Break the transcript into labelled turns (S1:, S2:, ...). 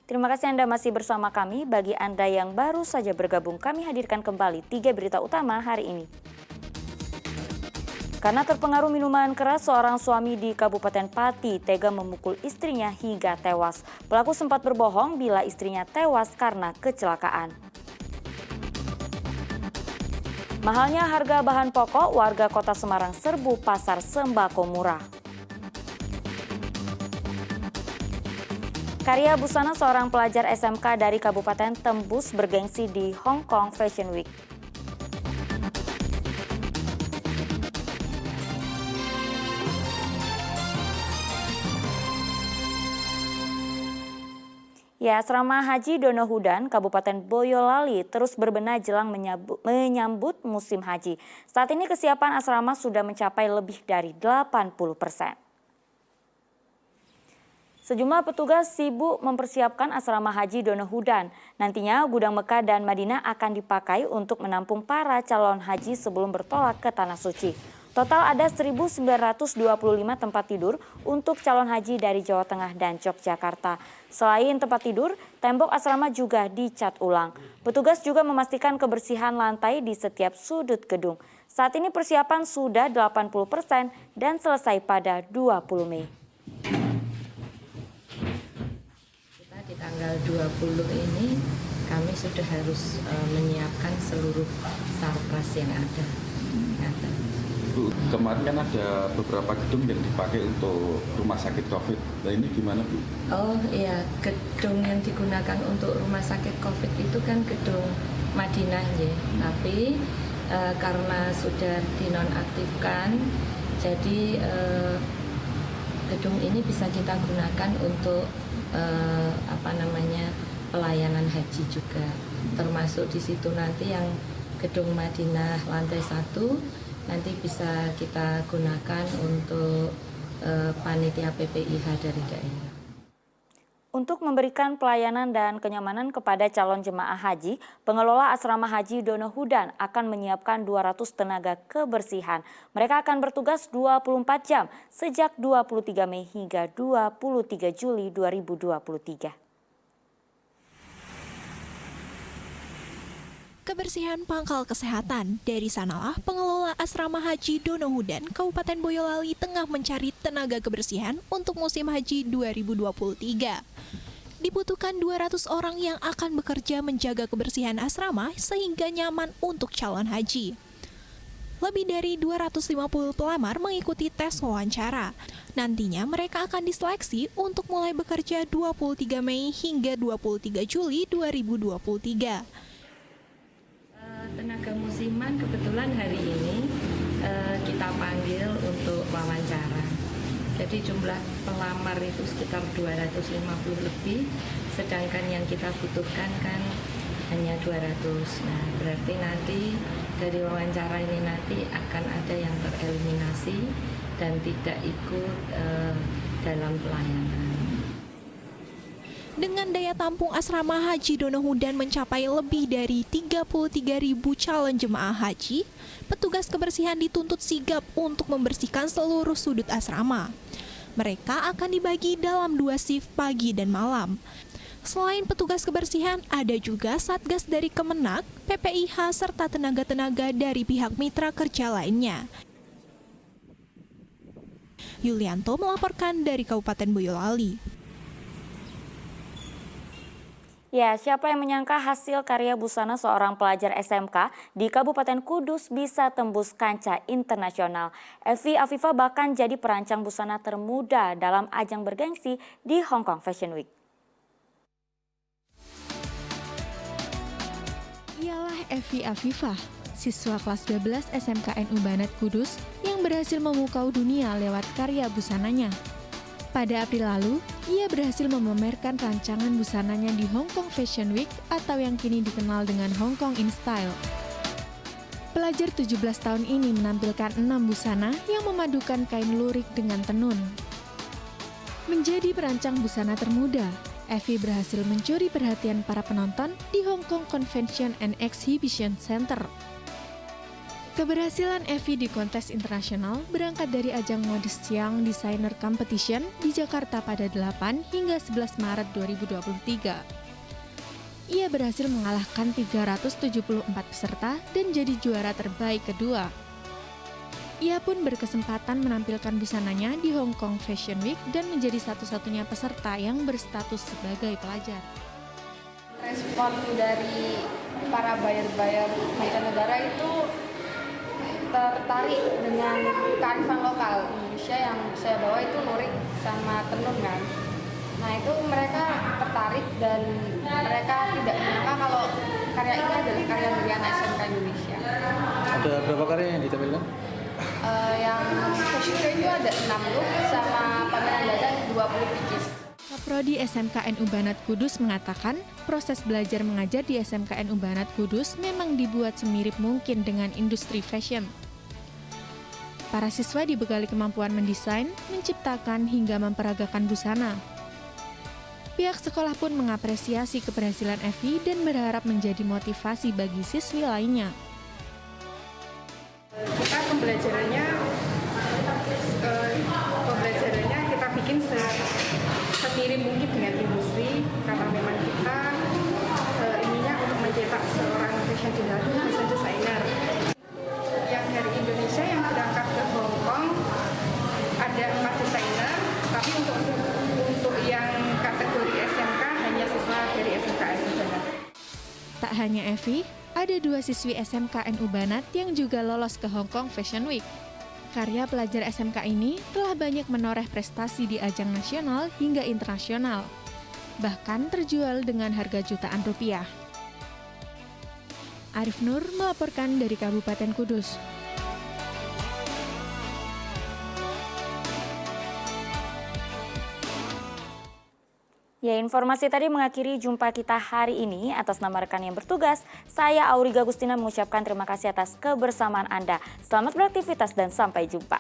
S1: Terima kasih Anda masih bersama kami. Bagi Anda yang baru saja bergabung, kami hadirkan kembali 3 berita utama hari ini. Karena terpengaruh minuman keras, seorang suami di Kabupaten Pati tega memukul istrinya hingga tewas. Pelaku sempat berbohong bila istrinya tewas karena kecelakaan. Mahalnya harga bahan pokok, warga Kota Semarang serbu pasar sembako murah. Karya busana seorang pelajar SMK dari Kabupaten tembus bergengsi di Hong Kong Fashion Week. Ya, Asrama Haji Donohudan, Kabupaten Boyolali terus berbenah jelang menyambut musim haji. Saat ini kesiapan asrama sudah mencapai lebih dari 80%. Sejumlah petugas sibuk mempersiapkan asrama haji Donohudan. Nantinya gudang Mekah dan Madinah akan dipakai untuk menampung para calon haji sebelum bertolak ke Tanah Suci. Total ada 1.925 tempat tidur untuk calon haji dari Jawa Tengah dan Yogyakarta. Selain tempat tidur, tembok asrama juga dicat ulang. Petugas juga memastikan kebersihan lantai di setiap sudut gedung. Saat ini persiapan sudah 80% dan selesai pada 20 Mei.
S2: Di tanggal 20 ini kami sudah harus menyiapkan seluruh sarpras yang ada.
S3: Bu, kemarin kan ada beberapa gedung yang dipakai untuk rumah sakit COVID. Nah ini gimana Bu?
S2: Oh iya, gedung yang digunakan untuk rumah sakit COVID itu kan gedung Madinah ya. Tapi karena sudah dinonaktifkan, jadi gedung ini bisa kita gunakan untuk pelayanan haji juga. Termasuk di situ nanti yang gedung Madinah lantai 1 nanti bisa kita gunakan untuk panitia PPIH dari daerah.
S1: Untuk memberikan pelayanan dan kenyamanan kepada calon jemaah haji, pengelola asrama haji Donohudan akan menyiapkan 200 tenaga kebersihan. Mereka akan bertugas 24 jam sejak 23 Mei hingga 23 Juli 2023.
S4: Kebersihan pangkal kesehatan. Dari sanalah pengelola asrama haji Donohudan, Kabupaten Boyolali tengah mencari tenaga kebersihan untuk musim haji 2023. Dibutuhkan 200 orang yang akan bekerja menjaga kebersihan asrama sehingga nyaman untuk calon haji. Lebih dari 250 pelamar mengikuti tes wawancara. Nantinya mereka akan diseleksi untuk mulai bekerja 23 Mei hingga 23 Juli 2023.
S2: Tenaga musiman kebetulan hari ini kita panggil untuk wawancara. Jadi jumlah pelamar itu sekitar 250 lebih, sedangkan yang kita butuhkan kan hanya 200. Nah, berarti nanti dari wawancara ini nanti akan ada yang tereliminasi dan tidak ikut dalam pelayanan.
S4: Dengan daya tampung asrama haji Donohudan mencapai lebih dari 33.000 calon jemaah haji, petugas kebersihan dituntut sigap untuk membersihkan seluruh sudut asrama. Mereka akan dibagi dalam 2 shift pagi dan malam. Selain petugas kebersihan, ada juga Satgas dari Kemenak, PPIH, serta tenaga-tenaga dari pihak mitra kerja lainnya. Yulianto melaporkan dari Kabupaten Boyolali.
S1: Ya, siapa yang menyangka hasil karya busana seorang pelajar SMK di Kabupaten Kudus bisa tembus kancah internasional. Evi Afifah bahkan jadi perancang busana termuda dalam ajang bergengsi di Hong Kong Fashion Week.
S5: Ialah Evi Afifah, siswa kelas 12 SMKNU Banat Kudus yang berhasil memukau dunia lewat karya busananya. Pada April lalu, ia berhasil memamerkan rancangan busananya di Hong Kong Fashion Week atau yang kini dikenal dengan Hong Kong in Style. Pelajar 17 tahun ini menampilkan 6 busana yang memadukan kain lurik dengan tenun. Menjadi perancang busana termuda, Evi berhasil mencuri perhatian para penonton di Hong Kong Convention and Exhibition Center. Keberhasilan Evi di kontes internasional berangkat dari ajang Modest Young Designer Competition di Jakarta pada 8 hingga 11 Maret 2023. Ia berhasil mengalahkan 374 peserta dan jadi juara terbaik kedua. Ia pun berkesempatan menampilkan busananya di Hong Kong Fashion Week dan menjadi satu-satunya peserta yang berstatus sebagai pelajar.
S6: Respon dari para buyer-buyer mancanegara itu tertarik dengan kearifan lokal Indonesia yang saya bawa itu lurik sama tenun kan. Nah itu mereka tertarik dan mereka tidak menyangka kalau karya ini adalah karya Nuriana SMK Indonesia.
S7: Ada berapa karya yang ditampilkan?
S6: Yang fashion show itu ada 6 look sama pameran dagang 20 pieces.
S5: Kaprodi SMKN Ubanat Kudus mengatakan, proses belajar mengajar di SMKN Ubanat Kudus memang dibuat semirip mungkin dengan industri fashion. Para siswa dibekali kemampuan mendesain, menciptakan hingga memperagakan busana. Pihak sekolah pun mengapresiasi keberhasilan Evi dan berharap menjadi motivasi bagi siswi lainnya.
S8: Kita pembelajarannya kita bikin semirip mungkin dengan industri karena memang kita ininya untuk mencetak seorang fashion designer. Yang dari Indonesia yang berangkat ke Hong Kong ada 4 desainer, tapi untuk yang kategori SMK hanya siswa dari SMKN Ubanat.
S5: Tak hanya Evi, ada 2 siswi SMKN Ubanat yang juga lolos ke Hong Kong Fashion Week. Karya pelajar SMK ini telah banyak menoreh prestasi di ajang nasional hingga internasional, bahkan terjual dengan harga jutaan rupiah. Arif Nur melaporkan dari Kabupaten Kudus.
S1: Ya, informasi tadi mengakhiri jumpa kita hari ini. Atas nama rekan yang bertugas, saya Auriga Gustina mengucapkan terima kasih atas kebersamaan Anda. Selamat beraktivitas dan sampai jumpa.